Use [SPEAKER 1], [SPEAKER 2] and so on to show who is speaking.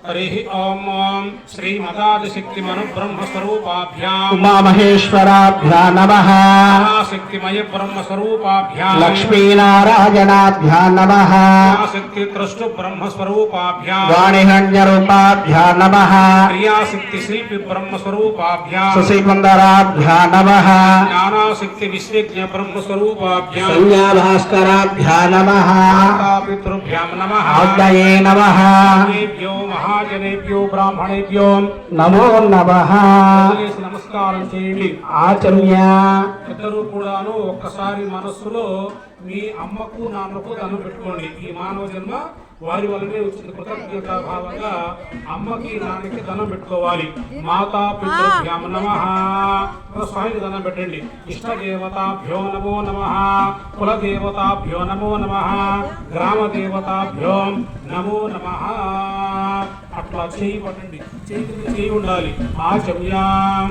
[SPEAKER 1] हरि ओम श्रीमदादिशक्तिमनु ब्रह्मस्वरूपाभ्यां
[SPEAKER 2] उमामहेश्वराभ्यां नमः
[SPEAKER 1] शक्तिमय ब्रह्मस्वरूपाभ्यां
[SPEAKER 2] लक्ष्मीनारायणाभ्यां नमः
[SPEAKER 1] शक्तित्रष्टु ब्रह्मस्वरूपाभ्यां
[SPEAKER 2] वाणिहन्यरूपाभ्यां नमः
[SPEAKER 1] क्रियाशक्तिशिल्पि ब्रह्मस्वरूपाभ्यां
[SPEAKER 2] शशिकुन्दराभ्यां नमः
[SPEAKER 1] ज्ञानाशक्ति विश्वज्ञ ब्रह्मस्वरूपाभ्यां
[SPEAKER 2] संज्ञाभास्कराभ्यां नमः
[SPEAKER 1] पितृभ्यां नमः
[SPEAKER 2] आद्यये नमः
[SPEAKER 1] महाजनेभ्यो ब्राह्मणेभ्यो
[SPEAKER 2] नमो नमः
[SPEAKER 1] నమస్కారం చేయండి
[SPEAKER 2] ఆచమ్య
[SPEAKER 1] ఇద్దరు కూడాను ఒక్కసారి మనస్సులో మీ అమ్మకు నాన్నకు దండం పెట్టుకోండి ఈ మానవ జన్మ వారి వల్లనే వచ్చిన కృతజ్ఞతా భావంగా అమ్మకి నాన్నకి దండం పెట్టుకోవాలి మాతా పితృభ్యాం నమః స్వామికి దండం పెట్టండి ఇష్ట దేవతాభ్యో నమో నమః కుల దేవతాభ్యో నమో నమః గ్రామ దేవతాభ్యో నమో నమః అట్లా చేయి పట్టండి చేయి ఉండాలి ఆచమ్యాం